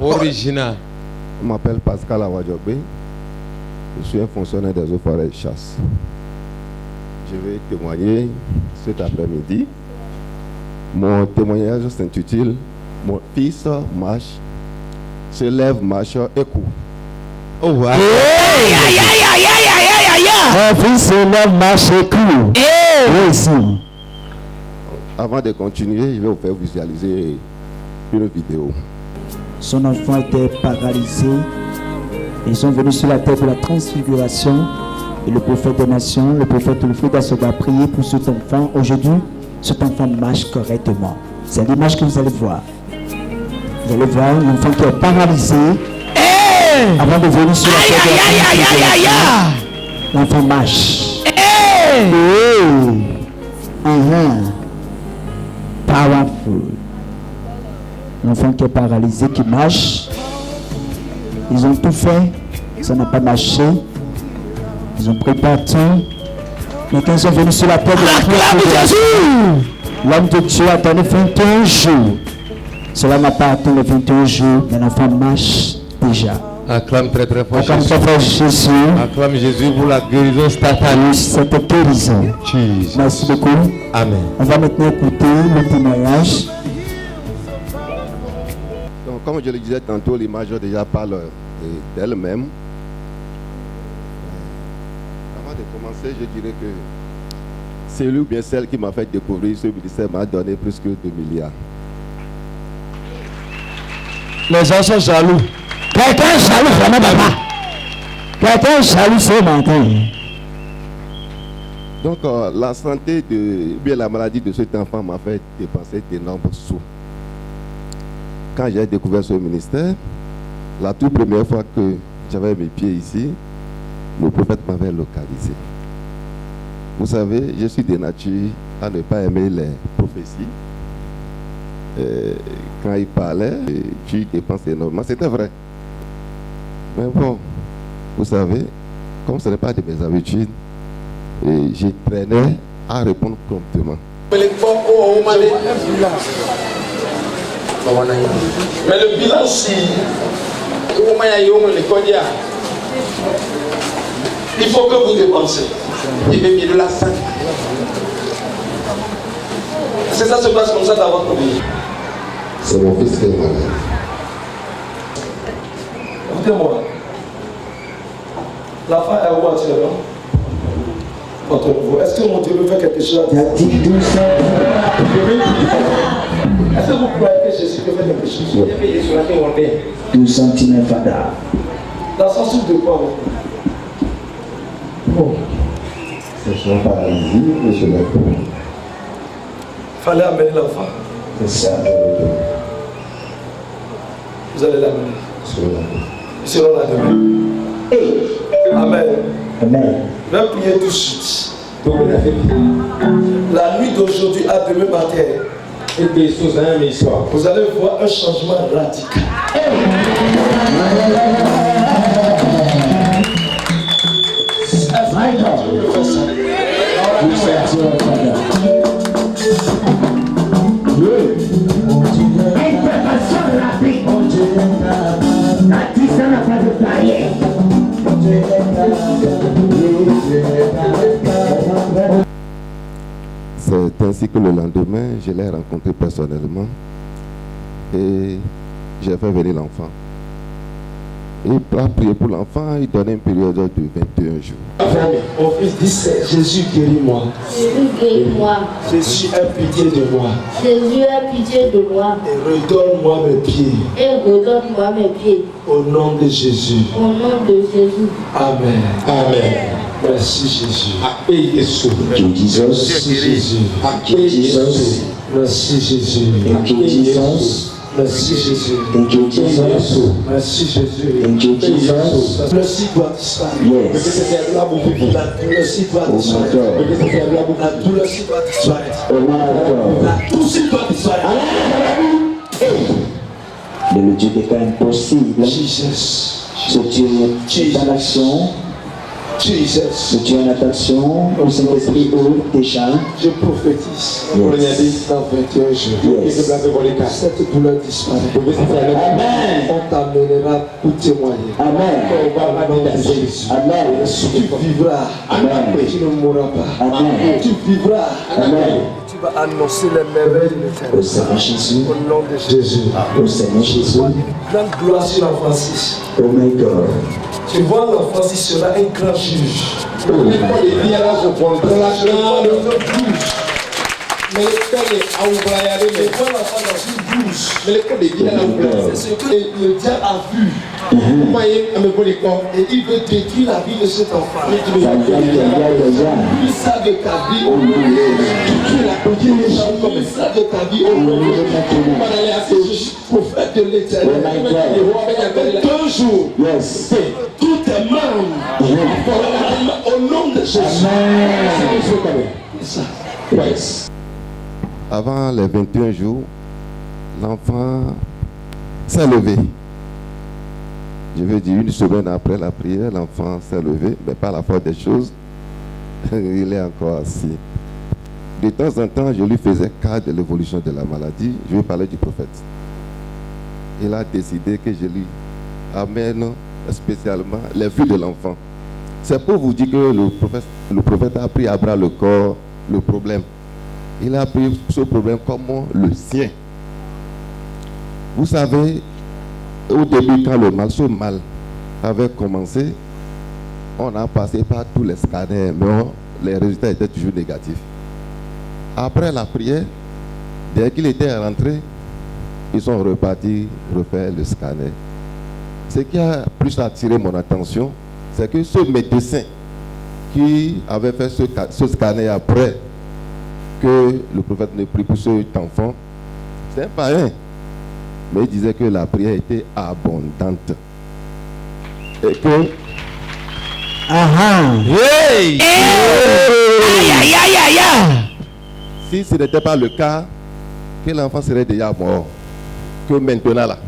Original. Je m'appelle Pascal Awadjogbe. Je suis un fonctionnaire des eaux forêts et chasse. Je vais témoigner cet après-midi. Mon témoignage s'intitule « Mon fils marche, se lève, marche et court ». Oh, wow. Mon fils se lève, marche et court. Oui, si. Avant de continuer, je vais vous faire visualiser une vidéo. Son enfant était paralysé. Ils sont venus sur la terre de la transfiguration. Et le prophète des nations, le prophète Wilfrid Asoga, a prié pour cet enfant. Aujourd'hui, cet enfant marche correctement. C'est l'image que vous allez voir. Vous allez voir l'enfant qui est paralysé. Avant de venir sur la terre de la transfiguration, l'enfant marche. Powerful. L'enfant qui est paralysé, qui marche. Ils ont tout fait. Ça n'a pas marché. Ils ont pris partout. Mais quand ils sont venus sur la terre de la transfiguration, l'homme de Dieu a attendu 21 jours. Cela n'a pas atteint les 21 jours, mais l'enfant marche déjà. Acclame très très fort Acclame très fort Jésus. Acclame Jésus pour la guérison instantanée. Cette guérison. Jesus. Merci beaucoup. Amen. On va maintenant écouter le témoignage. Donc, comme je le disais tantôt, l'image déjà parle d'elle-même. Avant de commencer, je dirais que celui ou bien celle qui m'a fait découvrir ce ministère m'a donné plus que 2 milliards. Les gens sont jaloux. Quelqu'un est jaloux vraiment, papa. Quelqu'un est jaloux ce matin. Donc, la santé bien la maladie de cet enfant m'a fait dépenser d'énormes sous. Quand j'ai découvert ce ministère, la toute première fois que j'avais mes pieds ici, le prophète m'avait localisé. Vous savez, je suis de nature à ne pas aimer les prophéties. Quand il parlait, tu dépenses énormément. C'était vrai. Mais bon, vous savez, comme ce n'est pas de mes habitudes, je traînais à répondre promptement. Mais le bilan, si il faut que vous dépensez. Il veut mieux de la fin. C'est ça se passe comme ça dans votre vie. C'est mon fils qui est malade. Écoutez-moi. La fin est où actuellement? Entre vous. Est-ce que mon Dieu veut faire quelque chose à dire? Est-ce que vous croyez que Jésus peut faire quelque chose? 12 cm fada. Dans son souffle de quoi? Bon. C'est son paralysie et je l'ai fait. Fallait amener l'enfant. C'est ça. Vous allez l'amener. Il sera là demain. Amen. Amen. Je vais prier tout de suite. La nuit d'aujourd'hui à demain matin, vous allez voir un changement radical. Intervention rapide. L'artisan n'a pas de barrière. C'est ainsi que le lendemain, je l'ai rencontré personnellement et j'ai fait venir l'enfant. Et pour prier pour l'enfant, il donnait une période de 21 jours. Mon fils dit, Jésus guéris-moi. Jésus guéris-moi. Jésus aie pitié de moi. Jésus aie pitié de moi. Et redonne-moi mes pieds. Et redonne-moi mes pieds. Au nom de Jésus. Au nom de Jésus. Amen. Amen. Merci Jésus. Merci Jésus. Merci Jésus. Merci Jésus. Thank you, Jesus. Merci Jésus. Thank you, Jesus. Le site doit disparaître. Yes. La douleur site doit disparaître. La douleur site doit disparaître. Oh my God. Tout site doit disparaître. Mais le Dieu des cas impossible. Jesus. Ce Dieu est dans l'action. Jesus. Tu as une attention au Saint-Esprit ouvre déjà. Je prophétise. Yes. Dans 21 jours. Yes. Cette douleur disparaît. Amen. On t'amènera pour témoigner. Amen. Au nom de Jésus. Amen. Tu vivras. Amen. Tu ne mourras pas. Amen. Tu vivras. Amen. Tu vas annoncer les merveilles de Au l'éternel. Seigneur Jésus. Au nom de Jésus. Au Seigneur Jésus. Grande gloire sur l'enfant 6. Oh my God. Tu vois, l'enfant 6 sera un grand juge. Oh. Mais vois l'enfant dans une blouse. C'est ce que le diable a vu. Et il veut détruire la vie de cet enfant. Lui savent de ta vie au nom de Jésus. Lui savent de ta vie au nom de Jésus. Je suis prophète de l'éternel. Il y a 2 jours. Yes. Tout est mal. Au nom de Jésus. C'est ça. Yes. Avant les 21 jours, l'enfant s'est levé. Je veux dire, 1 semaine après la prière, l'enfant s'est levé, mais par la force des choses, il est encore assis. De temps en temps, je lui faisais cas de l'évolution de la maladie. Je lui parlais du prophète. Il a décidé que je lui amène spécialement les vues de l'enfant. C'est pour vous dire que le prophète a pris à bras le corps le problème. Il a pris ce problème comme le sien. Vous savez, au début, quand ce mal avait commencé, on a passé par tous les scanners, mais les résultats étaient toujours négatifs. Après la prière, dès qu'il était rentré, ils sont repartis refaire le scanner. Ce qui a plus attiré mon attention, c'est que ce médecin qui avait fait ce scanner après que le prophète ne prie pour cet enfant, c'est un païen. Mais il disait que la prière était abondante. Et que... Hey! Si ce n'était pas le cas, que l'enfant serait déjà mort. Que maintenant là,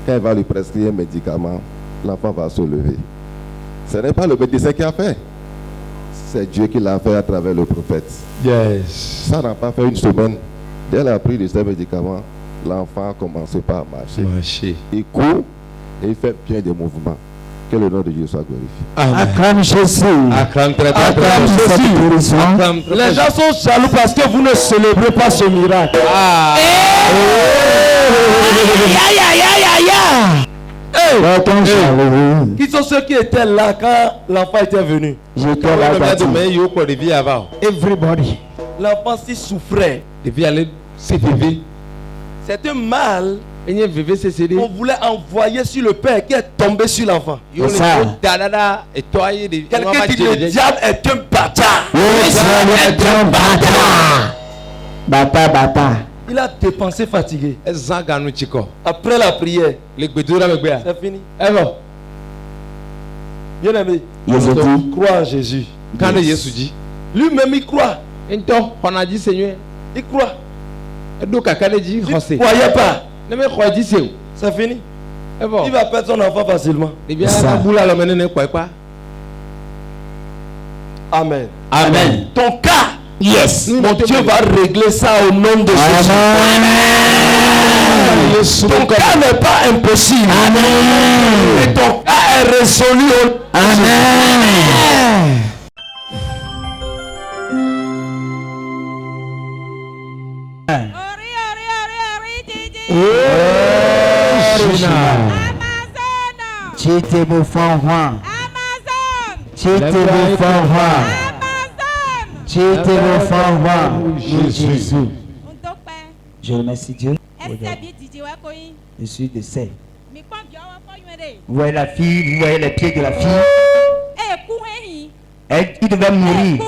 quand il va lui prescrire un médicament, l'enfant va se lever. Ce n'est pas le médecin qui a fait. C'est Dieu qui l'a fait à travers le prophète. Yes. Ça n'a pas fait 1 semaine. Dès la prise de ces médicaments, l'enfant a commencé par marcher. Il court et il fait bien des mouvements. Que le nom de Dieu soit glorifié. Acclame Jésus. Acclame très très Acclame Jésus. Acclame très Les gens sont jaloux parce que vous ne célébrez pas ce miracle. Ah. Qui sont ceux qui étaient là quand l'enfant était venu? J'étais là-bas. Everybody. L'enfant s'y souffrait. Devia aller se viver. C'est un mal Enye viver c'est cédé. qu'on voulait envoyer sur le père qui est tombé sur l'enfant. Yo C'est ça. le dadada et toi il est Quelqu'un dit le diable est un bâtard. Bata. Il a dépensé fatigué. ezanga nu chiko. Après la prière, Le gbedura me gbea. c'est fini. Evo. Bien aimé, Yezeti. crois en Jésus. Quand Yesu dit. Lui-même il croit. Ento honaji Seigneur. Il croit. Edo kakane ji Il hose. ne croyait pas. Ne me crois dit c'est. C'est fini. Evo. Il va perdre son enfant facilement. De bien Ça. la boula lo menene kwa kwa. Amen. Amen. Ton cas, Yes. mon Dieu va régler ça au nom de Jésus. Ton cas n'est pas impossible. Et ton cas est résolu au nom de Jésus. Chete mo fanwa. Chete mo fanwa. Chete mo fanwa. Jésus. Je remercie Dieu. Je suis de celle. Vous voyez la fille, vous voyez les pieds de la fille. Il devait mourir.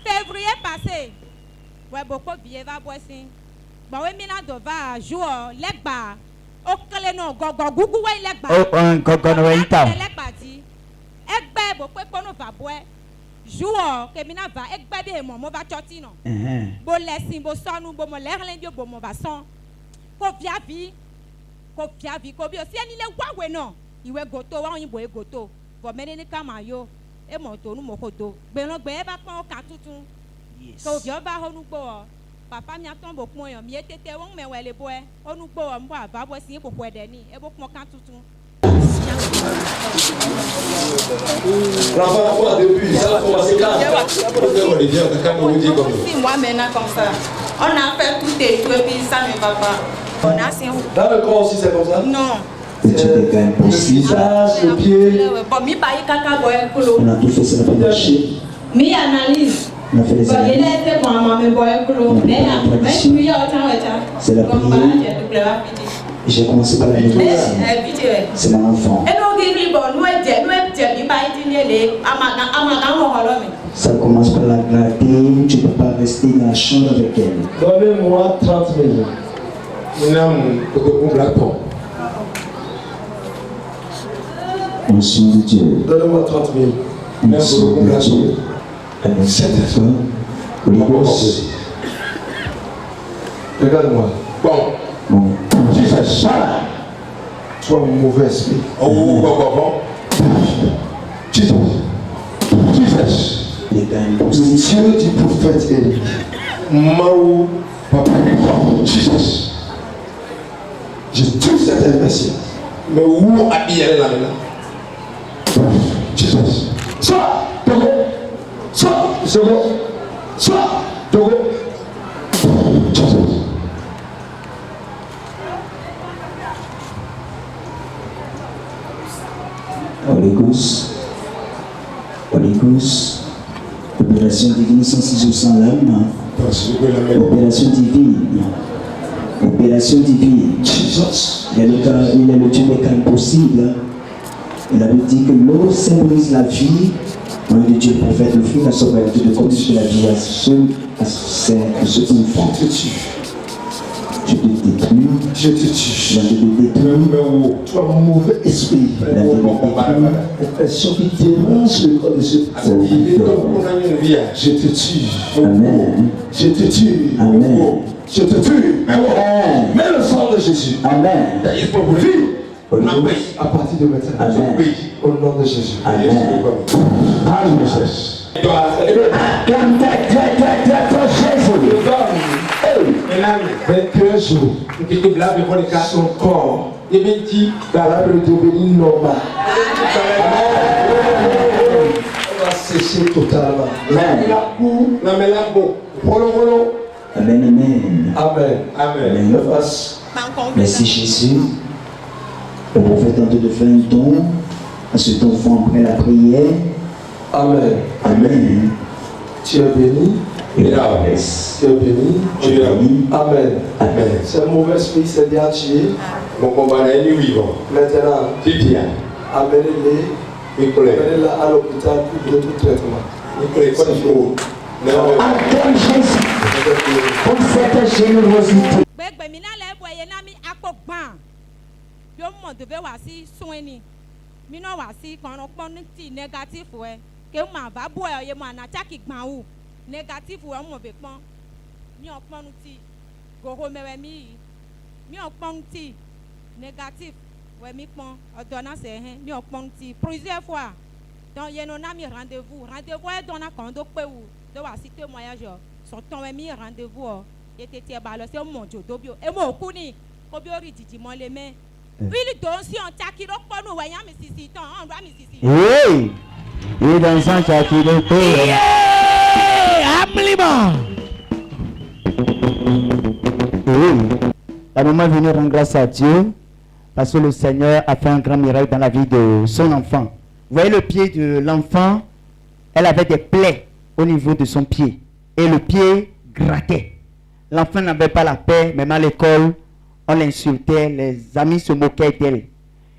Février passé, ouais, beaucoup de va boire si. Bah oui, mina dova jour legba. O kele no gogo gugu ouais legba. Oh, gogo ouais ita. Legba di. Egbe beaucoup kono va boire. Jour que mina va egbe de mo va choti no. Bo lesin bo sonu bo mo lerlen dio bo mo va son. Ko via vi. ko piavi ko bio si eni le wawe no iwe goto wa oyinbo e goto bo meni ni kama yo e mo to nu mo kodo gbe ran gbe e ba pon ka tutun so bi o ba honu gbo o papa mi aton bo pon yan mi e tete won me wele bo e onu gbo o mbo aba bo si e bo ede ni e bo pon ka tutun. L'enfant a depuis, ça va commencer là. Si moi maintenant comme ça, on a fait tout et tout et puis ça ne va pas. On a c'est Dans le corps aussi c'est comme ça? non. C'était quand même possible. Visage, le pied. Bon, mi bayi kaka boy kulo. On a tout fait, ça n'a pas marché. Mi analyse. On a fait les Bon, il analyses. était pour maman boy kulo. Mais tu y a autant C'est la prière. Et j'ai commencé par la méditation. C'est mon enfant. Ça commence par la garder. Tu ne peux pas rester dans la chambre avec elle. Donnez-moi 30 000. Au nom de Dieu. Donnez-moi 30 000. Au nom de Dieu. Avec cette femme, Holy Ghost. Regarde-moi. Bon. Tu fais ça. Tu as un mauvais esprit. Tu fais. Il est quand même Le possible. Dieu du prophète Élie. Maou, papa, Jesus. Je tue cette imbécile. Mais où a-t-il là Jesus. Sois, Togo. Sois, Togo. Sois, Togo. Jesus. Holy Ghost. Holy Ghost. Opération divine sans ciseaux sans lame. Opération divine. Opération divine. Jesus. Il est le Dieu des cas impossibles. Il avait dit que l'eau symbolise la vie. Au nom de Dieu, le prophète, le fruit de la sobriété de conduire la vie à ce enfant. Je te tue. Je te détruis. Je te tue. Je te détruis. Tu as un mauvais esprit. Infection qui dérange le corps de ce Je te tue. Amen. Je te tue. Amen. Je te tue. Amen. Mets le sang de Jésus. Amen. À partir de maintenant. Amen. Au nom de Jésus. Amen. Son corps dans la devenir normal. On va sécher totalement. Amen. Amen. Amen. Amen. Amen. Le fasse. Merci Jésus. Le prophète est en train de faire un don à cet enfant après la prière. Amen. Amen. Tu es béni. Et la promesse. Tu es béni. Tu es béni. Amen. Amen. C'est un mauvais esprit, c'est bien tué. Maintenant, amenez-les. Amenez-les à l'hôpital pour de tout traitement. Acclame Jésus pour cette générosité. gbẹgbẹ mi náà lẹ bọ ẹyẹ náà mi akọ gbọn yóò mọ dòbẹ wá sí sún ẹni mi náà wá sí kọ̀ọ̀rọ̀pọ̀ ní ti nẹgatífù ẹ kí n máa bá bọ ẹ ọyẹ mọ ànàjákì gbọ̀n wù nẹgatífù ẹ ọmọ bẹ pọ́n mi ò pọ́n ti gòhó mẹwẹ mi yìí mi ò pọ́n ti négatif wẹ mi pọ́n ọ̀dọ̀ náà sẹ̀ hẹ́n mi ò pọ́n ti plusieurs fois donc yẹn náà mi rendez-vous ẹ dọ́nà kàn tó pé wù tó wá sí témoignage sọ̀tàn wẹ mi rendez-vous ọ yẹtẹtẹ ẹ bá lọ sí ọmọ jòdó bí o ẹ mọ òkú ni kó bí ó rí jìjì mọ́ lé mẹ́ wíìlì tó ń sí ọ̀n takì ló pọ́nù wẹ̀ yán mi sisi tán ọ̀n rà mi sisi. Oui, il est dans un château de paix. Oui, la maman est venue rendre grâce à Dieu parce que le Seigneur a fait un grand miracle dans la vie de son enfant. Vous voyez le pied de l'enfant, elle avait des plaies au niveau de son pied et le pied grattait. L'enfant n'avait pas la paix, même à l'école, on l'insultait, les amis se moquaient d'elle.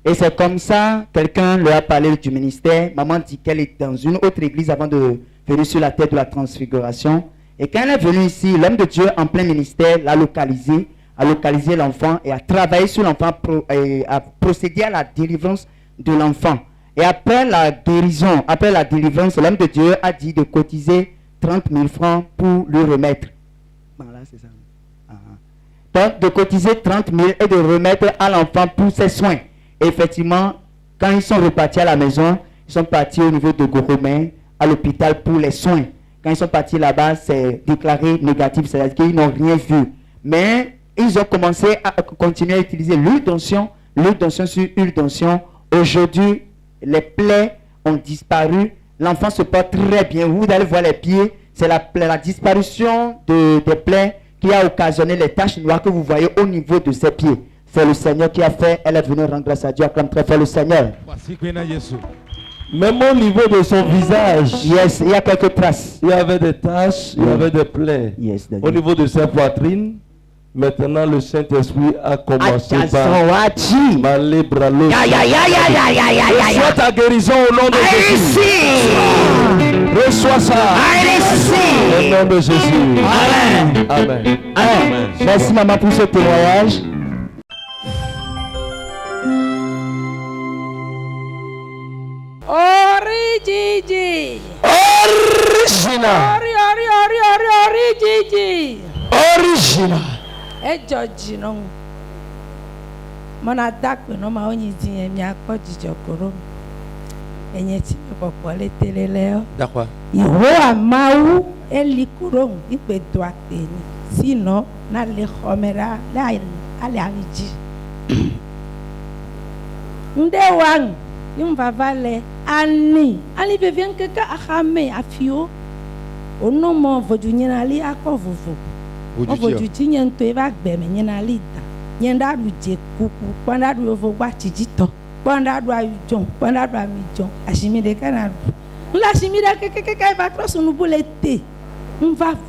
Et c'est comme ça, quelqu'un leur a parlé du ministère. Maman dit qu'elle est dans une autre église avant de venir sur la tête de la transfiguration. Et quand elle est venue ici, l'homme de Dieu en plein ministère l'a localisé, a localisé l'enfant et a travaillé sur l'enfant, a procédé à la délivrance de l'enfant. Et après la guérison, après la délivrance, l'homme de Dieu a dit de cotiser 30 000 francs pour lui remettre. Voilà, c'est ça. Donc, de cotiser 30 000 et de remettre à l'enfant pour ses soins. Et effectivement, quand ils sont repartis à la maison, ils sont partis au niveau de Goromé, à l'hôpital pour les soins. Quand ils sont partis là-bas, c'est déclaré négatif, c'est-à-dire qu'ils n'ont rien vu. Mais ils ont commencé à continuer à utiliser l'huile d'onction sur huile d'onction. Aujourd'hui, les plaies ont disparu. L'enfant se porte très bien. Vous allez voir les pieds. C'est la disparition des plaies qui a occasionné les taches noires que vous voyez au niveau de ses pieds. C'est le Seigneur qui a fait. Elle est venue rendre grâce à Dieu. Acclame très fort le Seigneur. Même au niveau de son visage, Yes, il y a quelques traces. il y avait des taches, il y avait des plaies. Yes, Daddy. Au niveau de sa poitrine, maintenant le Saint-Esprit a commencé par Achazoachi. m'aller bralo. Ya, ya, ya, ya, ya, ya, ya, ya, ya. Reçois ta guérison au nom de I Jésus. receive. Reçois ça I receive. au nom de Jésus. Amen. Amen. Amen. Merci maman pour ce témoignage. Ori Gigi. Original. Ori Gigi. Original. George no. Mana dakwe no ma onyi tinye mi akpo jijokoro. Enye ti me popo letelele o. D'accord. Iho amawu elikuro ipe do apeni. Sino na le khomera la ale aliji. Nde wang imvavale ani bevien keka ahame afio onomo vodunyali akovovo vodutinye nto eva gbeme nyena lita nyenda ruje kuku kwanda ruovo gba chijito kwanda ru ajujon kwanda ru amijon ashimide kana nla ashimide kekeke ba cross nu bulete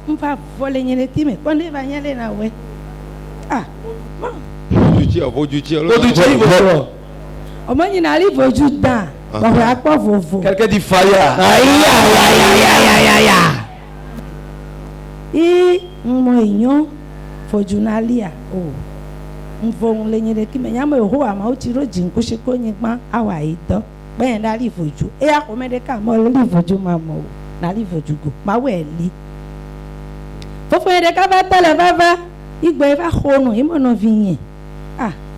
mva vole nyene time kwanda eva nyele na we ọmọ yìí náà rí ìfojú dàn ọ̀rọ̀ apọ̀ fòfò. Quelqu'un dit fire. Mọ èèyàn fojú náà lé à o nfohùn lẹ́yìn rẹ̀ kí mẹ̀yàmọ̀ ìhó àmọ́ ó ti rójì ń kó ṣe kó yin pọ́n àwà ìdán bẹ́ẹ̀ náà rí ìfojú ẹ̀yà kò mẹ́dẹ́ká mọ́ lórí ìfojú máa mọ̀ o náà rí ìfojú gò máa wẹ̀ lé. fọ́fọ́ yẹn dẹ́ká bá tẹ̀lé bábá ìgbà ẹ̀ bá xonu ìmọ̀nà fi yẹn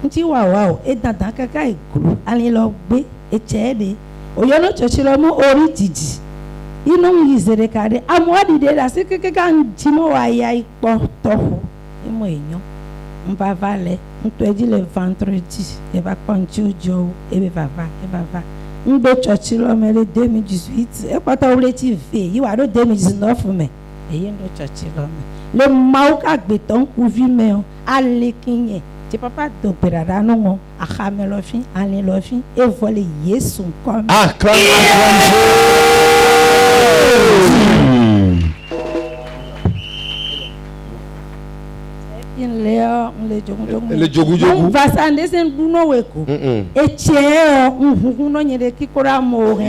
nti wa o e dandan kaka igulu ani lo gbe e chede oyo no chochi lo mu ori tiji inu yizere kade amwadi de da se keke kan jimo wa ya ipo tohu imo eyan mba vale nto eji le vendredi e ba ponchi ojo e be baba ngbe chochi lo mele 2018 e pata ore ti ve yi wa do 2019 fún me eyin do chochi lo me le mau ka gbe ton ku vi me o alekinye ti papa do perada no ahamelofin anilofin e vole Yesu kom Acclame in leo le jogu vasa ndesen duno weko e cheo no nyere kikora mo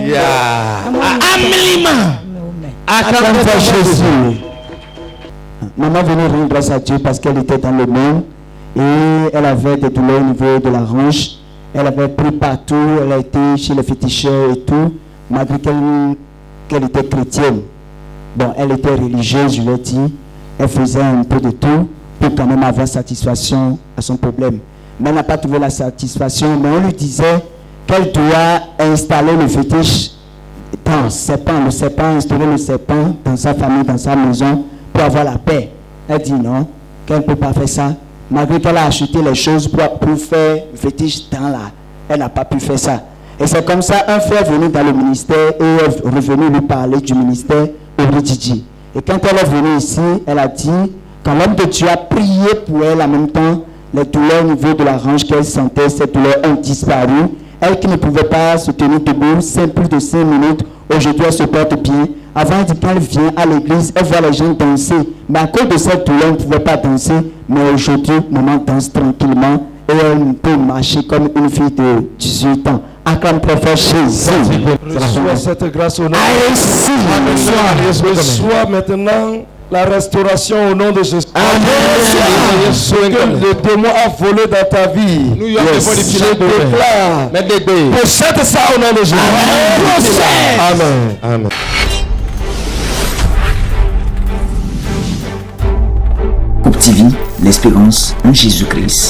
Amelima. Acclame Jésus. Maman venait rendre grâce à Dieu parce qu'elle était dans le monde. Et elle avait des douleurs au niveau de la hanche. Elle avait pris partout. Elle a été chez les féticheurs et tout. Malgré qu'elle était chrétienne. Bon, elle était religieuse, je l'ai dit. Elle faisait un peu de tout pour quand même avoir satisfaction à son problème. Mais elle n'a pas trouvé la satisfaction. Mais on lui disait qu'elle doit installer le fétiche dans le serpent, installer le serpent dans sa famille, dans sa maison pour avoir la paix. Elle dit non, qu'elle ne peut pas faire ça. Malgré qu'elle a acheté les choses pour faire fétiche dans là, elle n'a pas pu faire ça. Et c'est comme ça, un frère est venu dans le ministère et est revenu lui parler du ministère au Ridjidji. Et quand elle est venue ici, elle a dit, quand l'homme de Dieu a prié pour elle en même temps, les douleurs au niveau de la hanche qu'elle sentait, ces douleurs ont disparu. Elle qui ne pouvait pas se tenir debout, plus de 5 minutes, aujourd'hui elle se porte bien. Avant qu'elle vient à l'église, elle voit les gens danser. Mais à cause de cette douleur, elle ne pouvait pas danser. Mais aujourd'hui, maman danse tranquillement et elle peut marcher comme une fille de 18 ans. Acclame prophète Jésus. Reçois cette grâce au nom de Jésus. Reçois maintenant la restauration au nom de Jésus. Amen. Ce que le démon a volé dans ta vie, je déclare. Possède ça au nom de Jésus. Amen. Amen. TV, l'espérance en Jésus-Christ.